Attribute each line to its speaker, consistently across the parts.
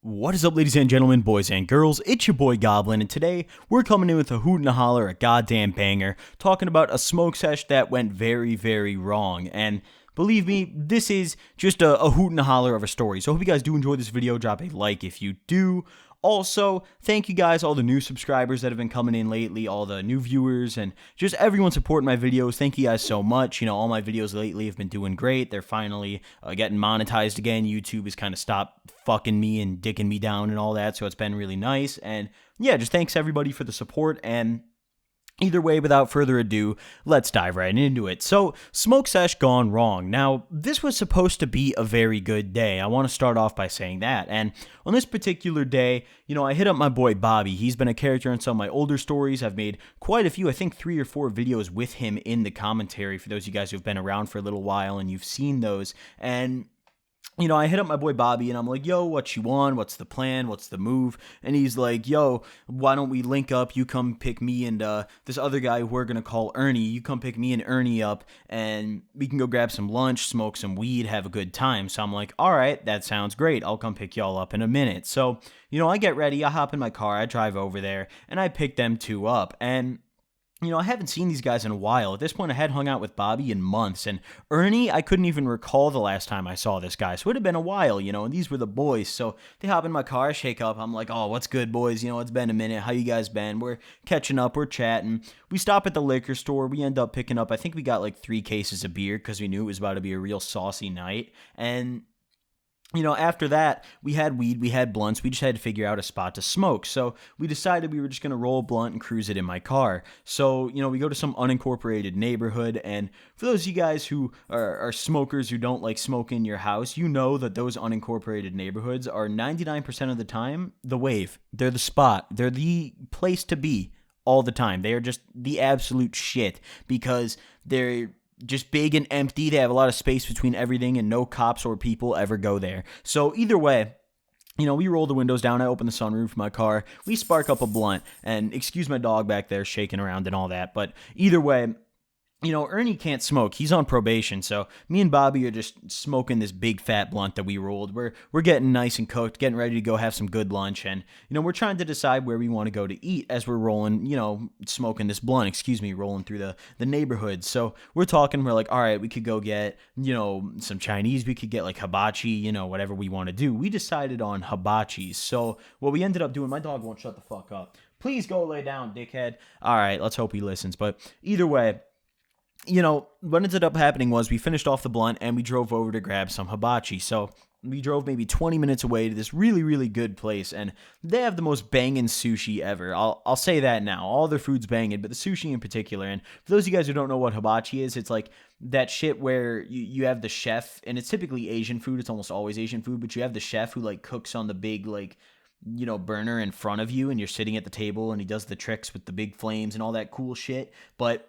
Speaker 1: What is up, ladies and gentlemen, boys and girls? It's your boy Goblin, and today we're coming in with a hoot and a holler, a goddamn banger, talking about a smoke sesh that went very, very wrong. And believe me, this is just a hoot and a holler of a story. So I hope you guys do enjoy this video. Drop a like if you do. Also, thank you guys, all the new subscribers that have been coming in lately, all the new viewers, and just everyone supporting my videos. Thank you guys so much. You know, all my videos lately have been doing great. They're finally getting monetized again. YouTube has kind of stopped fucking me and dicking me down and all that, so it's been really nice. And yeah, just thanks everybody for the support. And either way, without further ado, let's dive right into it. So, smoke sesh gone wrong. Now, this was supposed to be a very good day. I want to start off by saying that. And on this particular day, you know, I hit up my boy Bobby. He's been a character in some of my older stories. I've made quite a few, I think 3 or 4 videos with him in the commentary for those of you guys who've been around for a little while and you've seen those. And you know, I hit up my boy Bobby and I'm like, yo, what you want? What's the plan? What's the move? And he's like, yo, why don't we link up? You come pick me and this other guy who we're going to call Ernie. You come pick me and Ernie up and we can go grab some lunch, smoke some weed, have a good time. So I'm like, all right, that sounds great. I'll come pick y'all up in a minute. So, you know, I get ready. I hop in my car. I drive over there and I pick them two up. And you know, I haven't seen these guys in a while. At this point, I had hung out with Bobby in months, and Ernie, I couldn't even recall the last time I saw this guy, so it had been a while, you know, and these were the boys, so they hop in my car, shake up, I'm like, oh, what's good, boys, you know, it's been a minute, how you guys been? We're catching up, we're chatting, we stop at the liquor store, we end up picking up, I think we got like 3 cases of beer, because we knew it was about to be a real saucy night, and you know, after that, we had weed, we had blunts, we just had to figure out a spot to smoke. So we decided we were just going to roll a blunt and cruise it in my car. So, you know, we go to some unincorporated neighborhood. And for those of you guys who are smokers who don't like smoke in your house, you know that those unincorporated neighborhoods are 99% of the time the wave. They're the spot. They're the place to be all the time. They are just the absolute shit because they're just big and empty. They have a lot of space between everything and no cops or people ever go there. So either way, you know, we roll the windows down, I open the sunroof of my car, we spark up a blunt, and excuse my dog back there shaking around and all that, but either way, you know, Ernie can't smoke. He's on probation, so me and Bobby are just smoking this big fat blunt that we rolled. We're getting nice and cooked, getting ready to go have some good lunch, and, you know, we're trying to decide where we want to go to eat as we're rolling, you know, smoking this blunt, rolling through the neighborhood. So we're talking, we're like, all right, we could go get, you know, some Chinese, we could get like hibachi, you know, whatever we want to do. We decided on hibachi. So what we ended up doing, my dog won't shut the fuck up. Please go lay down, dickhead. All right, let's hope he listens. But either way, you know, what ended up happening was we finished off the blunt and we drove over to grab some hibachi. So we drove maybe 20 minutes away to this really, really good place, and they have the most banging sushi ever. I'll say that now. All their food's banging, but the sushi in particular. And for those of you guys who don't know what hibachi is, it's like that shit where you have the chef, and it's typically Asian food. It's almost always Asian food, but you have the chef who like cooks on the big like, you know, burner in front of you, and you're sitting at the table, and he does the tricks with the big flames and all that cool shit. But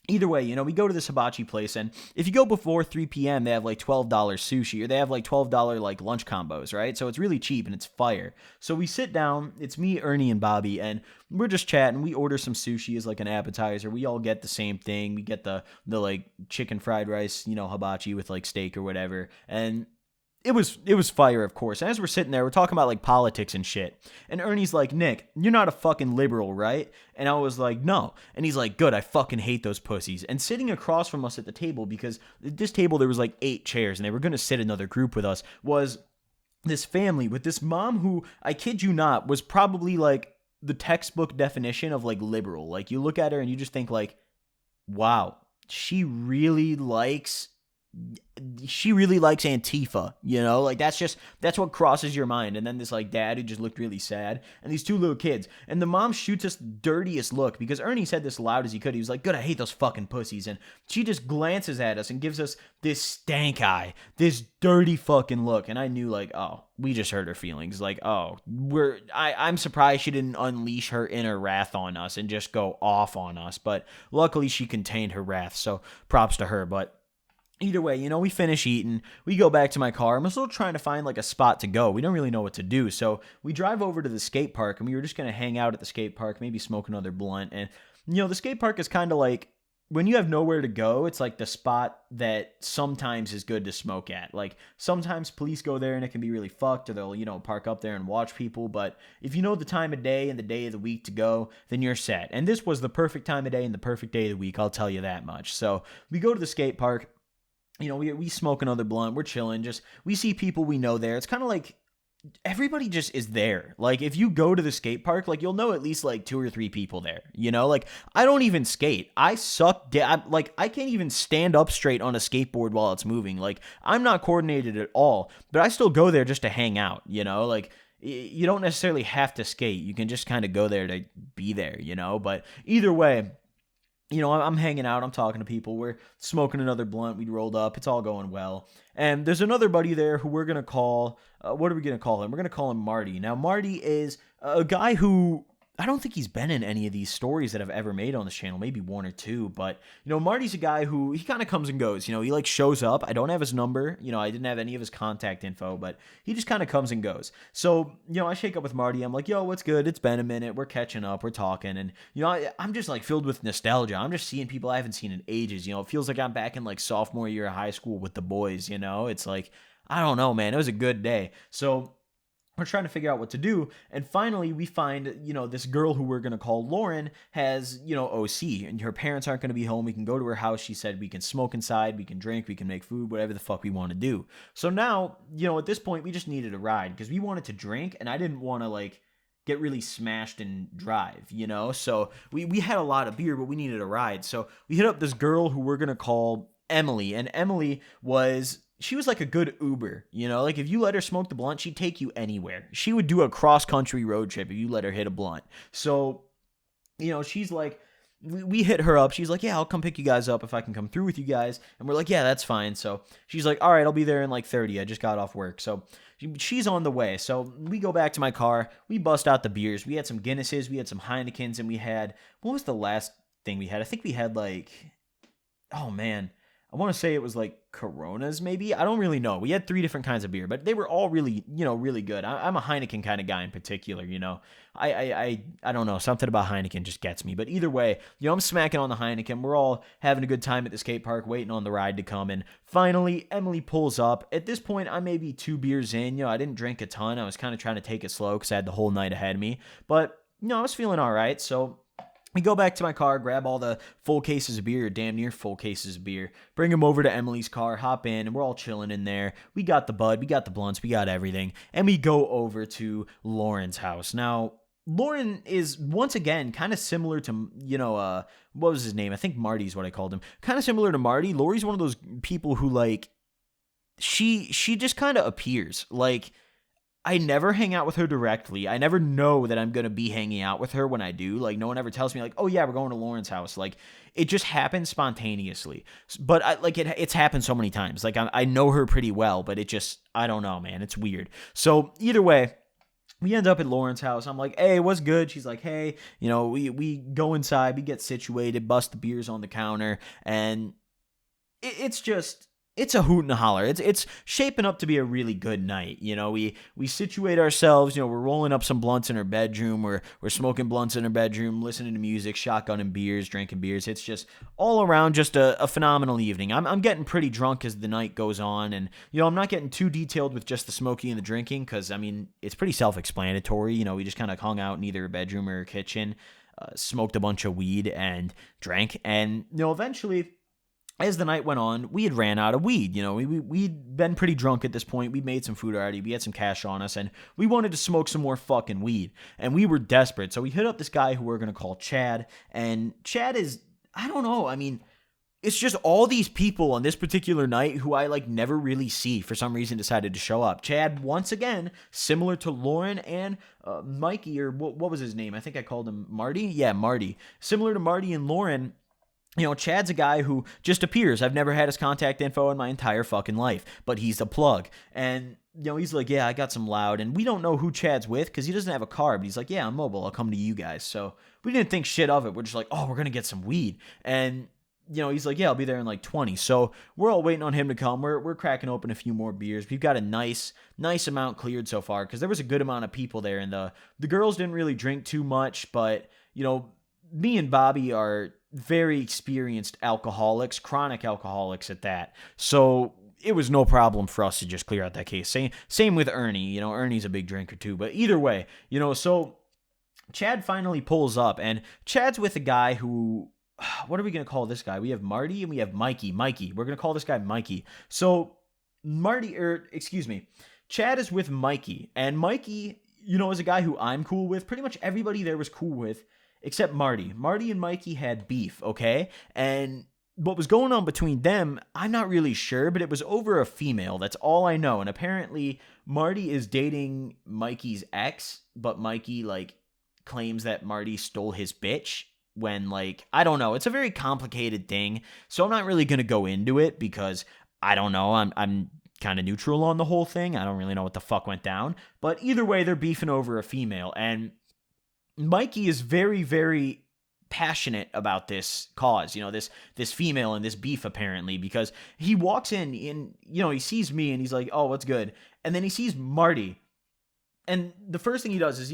Speaker 1: either way, you know, we go to this hibachi place, and if you go before 3 p.m., they have like $12 sushi, or they have like $12 like lunch combos, right? So it's really cheap and it's fire. So we sit down, it's me, Ernie, and Bobby, and we're just chatting. We order some sushi as like an appetizer. We all get the same thing. We get the like chicken fried rice, you know, hibachi with like steak or whatever. And it was fire, of course. And as we're sitting there, we're talking about like politics and shit. And Ernie's like, Nick, you're not a fucking liberal, right? And I was like, no. And he's like, good, I fucking hate those pussies. And sitting across from us at the table, because at this table there was like 8 chairs and they were going to sit another group with us, was this family with this mom who, I kid you not, was probably like the textbook definition of like liberal. Like you look at her and you just think like, wow, she really likes Antifa, you know, like that's what crosses your mind. And then this like dad who just looked really sad, and these 2 little kids, and the mom shoots us dirtiest look, because Ernie said this loud as he could. He was like, good, I hate those fucking pussies. And she just glances at us and gives us this stank eye, this dirty fucking look. And I knew like, oh, we just hurt her feelings. Like, oh, I'm surprised she didn't unleash her inner wrath on us and just go off on us. But luckily she contained her wrath, so props to her. But either way, you know, we finish eating, we go back to my car. I'm still trying to find like a spot to go. We don't really know what to do. So we drive over to the skate park, and we were just going to hang out at the skate park, maybe smoke another blunt. And, you know, the skate park is kind of like when you have nowhere to go, it's like the spot that sometimes is good to smoke at. Like sometimes police go there and it can be really fucked, or they'll, park up there and watch people. But if you know the time of day and the day of the week to go, then you're set. And this was the perfect time of day and the perfect day of the week, I'll tell you that much. So we go to the skate park. We smoke another blunt. We're chilling. Just we see people we know there. It's kind of like everybody just is there. Like if you go to the skate park, like you'll know at least like 2 or 3 people there. Like I don't even skate. I suck. Like I can't even stand up straight on a skateboard while it's moving. Like I'm not coordinated at all. But I still go there just to hang out. Like you don't necessarily have to skate. You can just kind of go there to be there. But either way. I'm hanging out, I'm talking to people, we're smoking another blunt, we rolled up, it's all going well. And there's another buddy there who we're going to call, what are we going to call him? We're going to call him Marty. Now, Marty is a guy who, I don't think he's been in any of these stories that I've ever made on this channel, maybe 1 or 2, but, Marty's a guy who, he kind of comes and goes, he like shows up, I don't have his number, I didn't have any of his contact info, but he just kind of comes and goes. So, I shake up with Marty, I'm like, yo, what's good, it's been a minute, we're catching up, we're talking, and, I'm just like filled with nostalgia, I'm just seeing people I haven't seen in ages, it feels like I'm back in like sophomore year of high school with the boys, it's like, I don't know, man, it was a good day. So, we're trying to figure out what to do, and finally we find, this girl who we're going to call Lauren has, OC, and her parents aren't going to be home. We can go to her house. She said we can smoke inside, we can drink, we can make food, whatever the fuck we want to do. So now, at this point, we just needed a ride, because we wanted to drink, and I didn't want to, like, get really smashed and drive, So we had a lot of beer, but we needed a ride. So we hit up this girl who we're going to call Emily, and Emily she was like a good Uber, like if you let her smoke the blunt, she'd take you anywhere. She would do a cross-country road trip if you let her hit a blunt. So, she's like, we hit her up. She's like, yeah, I'll come pick you guys up if I can come through with you guys. And we're like, yeah, that's fine. So she's like, all right, I'll be there in like 30. I just got off work. So she's on the way. So we go back to my car. We bust out the beers. We had some Guinnesses. We had some Heinekens. And we had, what was the last thing we had? I think we had like, oh man, I want to say it was like Coronas, maybe. I don't really know. We had 3 different kinds of beer, but they were all really, really good. I'm a Heineken kind of guy in particular, I don't know. Something about Heineken just gets me. But either way, I'm smacking on the Heineken. We're all having a good time at the skate park, waiting on the ride to come. And finally, Emily pulls up. At this point, I'm maybe 2 beers in. I didn't drink a ton. I was kind of trying to take it slow because I had the whole night ahead of me. But, I was feeling all right. So we go back to my car, grab all the full cases of beer, or damn near full cases of beer, bring them over to Emily's car, hop in, and we're all chilling in there. We got the bud, we got the blunts, we got everything, and we go over to Lauren's house. Now, Lauren is, once again, kind of similar to, what was his name? I think Marty's what I called him. Kind of similar to Marty. Lori's one of those people who, like, she just kind of appears. Like, I never hang out with her directly. I never know that I'm going to be hanging out with her when I do. Like, no one ever tells me, like, oh, yeah, we're going to Lauren's house. Like, it just happens spontaneously. But, it's happened so many times. Like, I know her pretty well, but it just, I don't know, man. It's weird. So, either way, we end up at Lauren's house. I'm like, hey, what's good? She's like, hey, we go inside. We get situated, bust the beers on the counter, and it's just... It's a hoot and a holler. It's shaping up to be a really good night. We situate ourselves. We're rolling up some blunts in her bedroom. We're smoking blunts in her bedroom, listening to music, shotgunning beers, drinking beers. It's just all around just a phenomenal evening. I'm getting pretty drunk as the night goes on, and I'm not getting too detailed with just the smoking and the drinking because it's pretty self-explanatory. We just kind of hung out in either her bedroom or her kitchen, smoked a bunch of weed and drank, and eventually, as the night went on, we had ran out of weed. We'd been pretty drunk at this point. We'd made some food already. We had some cash on us, and we wanted to smoke some more fucking weed. And we were desperate. So we hit up this guy who we're going to call Chad. And Chad is, I don't know. It's just all these people on this particular night who I, never really see for some reason decided to show up. Chad, once again, similar to Lauren and Mikey, or what was his name? I think I called him Marty. Yeah, Marty. Similar to Marty and Lauren, Chad's a guy who just appears. I've never had his contact info in my entire fucking life, but he's a plug. And, he's like, yeah, I got some loud. And we don't know who Chad's with because he doesn't have a car, but he's like, yeah, I'm mobile. I'll come to you guys. So we didn't think shit of it. We're just like, oh, we're going to get some weed. And, he's like, yeah, I'll be there in like 20. So we're all waiting on him to come. We're cracking open a few more beers. We've got a nice amount cleared so far because there was a good amount of people there. And the girls didn't really drink too much, but, me and Bobby are very experienced alcoholics, chronic alcoholics at that. So it was no problem for us to just clear out that case. Same with Ernie. Ernie's a big drinker too. But either way, so Chad finally pulls up, and Chad's with a guy who, what are we going to call this guy? We have Marty and we have Mikey. We're going to call this guy Mikey. So Chad is with Mikey, and Mikey, is a guy who I'm cool with. Pretty much everybody there was cool with, except Marty. Marty and Mikey had beef, okay? And what was going on between them, I'm not really sure, but it was over a female. That's all I know. And apparently, Marty is dating Mikey's ex, but Mikey, claims that Marty stole his bitch when, I don't know. It's a very complicated thing, so I'm not really going to go into it because I don't know. I'm kind of neutral on the whole thing. I don't really know what the fuck went down. But either way, they're beefing over a female, and Mikey is very, very passionate about this cause, this female and this beef, apparently, because he walks in and, he sees me and he's like, oh, what's good? And then he sees Marty. And the first thing he does is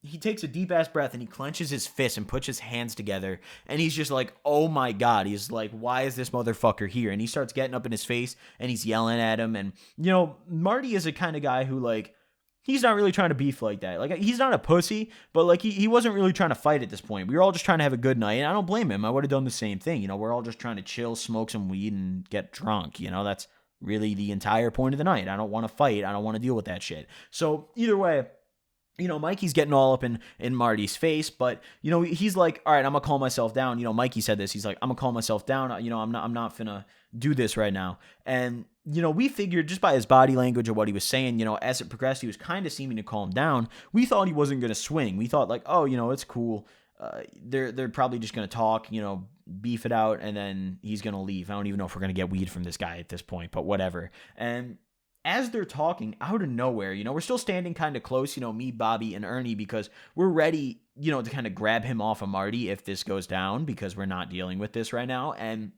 Speaker 1: he takes a deep ass breath and he clenches his fist and puts his hands together. And he's just like, oh my God. He's like, why is this motherfucker here? And he starts getting up in his face and he's yelling at him. And, Marty is a kind of guy who, he's not really trying to beef like that. He's not a pussy, but he wasn't really trying to fight at this point. We were all just trying to have a good night, and I don't blame him. I would have done the same thing. We're all just trying to chill, smoke some weed, and get drunk. That's really the entire point of the night. I don't want to fight. I don't want to deal with that shit. So either way, Mikey's getting all up in Marty's face, but, he's like, all right, I'm going to calm myself down. Mikey said this. He's like, I'm going to calm myself down. I'm not finna do this right now. And, we figured just by his body language or what he was saying, as it progressed, he was kind of seeming to calm down. We thought he wasn't going to swing. We thought oh, it's cool. They're probably just going to talk, beef it out, and then he's going to leave. I don't even know if we're going to get weed from this guy at this point, but whatever. And as they're talking, out of nowhere, we're still standing kind of close, me, Bobby, and Ernie, because we're ready, to kind of grab him off of Marty if this goes down, because we're not dealing with this right now. And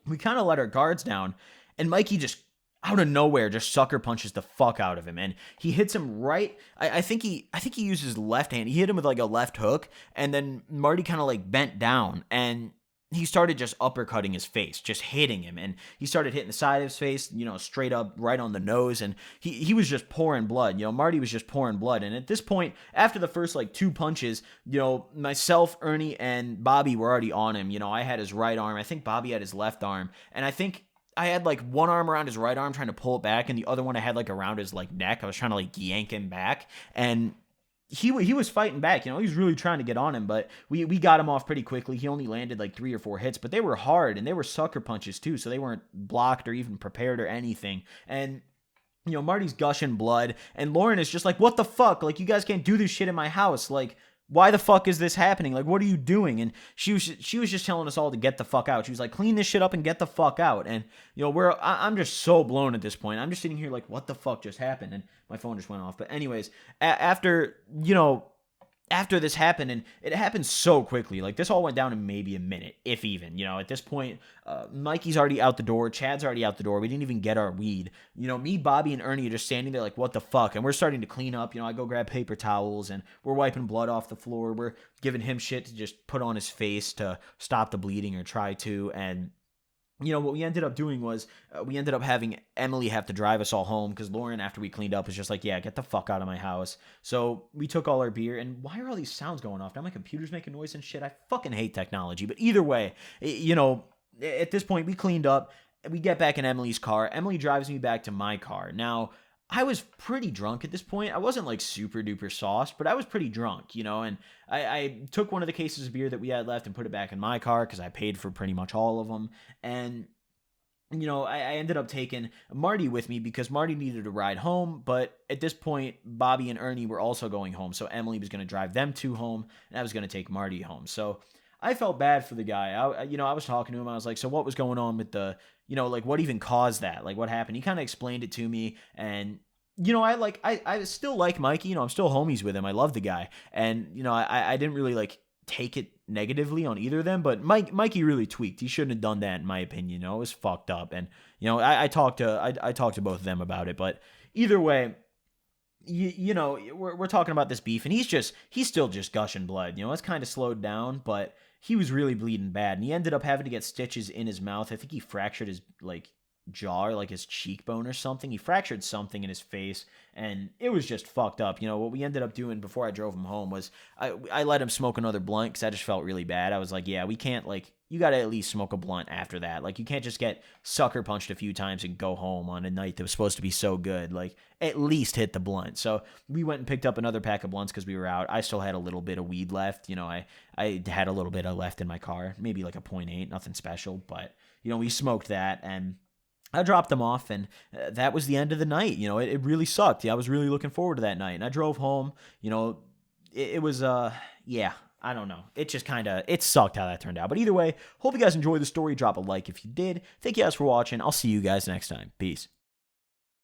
Speaker 1: we kind of let our guards down, and Mikey just, out of nowhere, just sucker punches the fuck out of him, and he hits him right. I think he used his left hand. He hit him with a left hook, and then Marty kind of bent down, and he started just uppercutting his face, just hitting him, and he started hitting the side of his face, straight up right on the nose, and he was just pouring blood. Marty was just pouring blood, and at this point, after the first two punches, myself, Ernie, and Bobby were already on him. I had his right arm. I think Bobby had his left arm, and I think I had one arm around his right arm trying to pull it back, and the other one I had around his neck. I was trying to yank him back, and he was fighting back. He was really trying to get on him, but we got him off pretty quickly. He only landed 3 or 4 hits, but they were hard, and they were sucker punches too, so they weren't blocked or even prepared or anything. And Marty's gushing blood, and Lauren is just like, what the fuck? You guys can't do this shit in my house. Why the fuck is this happening? What are you doing? And she was just telling us all to get the fuck out. She was like, clean this shit up and get the fuck out. And, I'm just so blown at this point. I'm just sitting here what the fuck just happened? And my phone just went off. But anyways, after this happened, and it happened so quickly, this all went down in maybe a minute, if even. At this point, Mikey's already out the door, Chad's already out the door, we didn't even get our weed. Me, Bobby, and Ernie are just standing there what the fuck, and we're starting to clean up. I go grab paper towels, and we're wiping blood off the floor, we're giving him shit to just put on his face to stop the bleeding, or try to, and what we ended up doing was we ended up having Emily have to drive us all home, because Lauren, after we cleaned up, was just like, yeah, get the fuck out of my house. So we took all our beer, and why are all these sounds going off? Now my computer's making noise and shit. I fucking hate technology. But either way, at this point, we cleaned up. We get back in Emily's car. Emily drives me back to my car. Now, I was pretty drunk at this point. I wasn't super duper sauced, but I was pretty drunk, and I took one of the cases of beer that we had left and put it back in my car, because I paid for pretty much all of them. And, I ended up taking Marty with me, because Marty needed a ride home. But at this point, Bobby and Ernie were also going home. So Emily was going to drive them two home, and I was going to take Marty home. So I felt bad for the guy. I was talking to him. I was like, so what was going on with the, what even caused that? What happened? He kind of explained it to me, and I still like Mikey. I'm still homies with him. I love the guy, and I didn't really take it negatively on either of them. But Mikey really tweaked. He shouldn't have done that, in my opinion. It was fucked up, and I talked to both of them about it. But either way, we're talking about this beef, and he's still just gushing blood. It's kind of slowed down, but he was really bleeding bad, and he ended up having to get stitches in his mouth. I think he fractured his like jaw, or like his cheekbone or something. He fractured something in his face, and it was just fucked up. What we ended up doing before I drove him home was I let him smoke another blunt because I just felt really bad. I was like, yeah, we can't, like, you got to at least smoke a blunt after that. Like, you can't just get sucker punched a few times and go home on a night that was supposed to be so good. Like, at least hit the blunt. So we went and picked up another pack of blunts because we were out. I still had a little bit of weed left. I had a little bit of left in my car, maybe like a .8, nothing special. But, we smoked that, and I dropped them off, and that was the end of the night. It really sucked. Yeah, I was really looking forward to that night, and I drove home. It was, yeah, I don't know. It just it sucked how that turned out. But either way, hope you guys enjoyed the story. Drop a like if you did. Thank you guys for watching. I'll see you guys next time. Peace.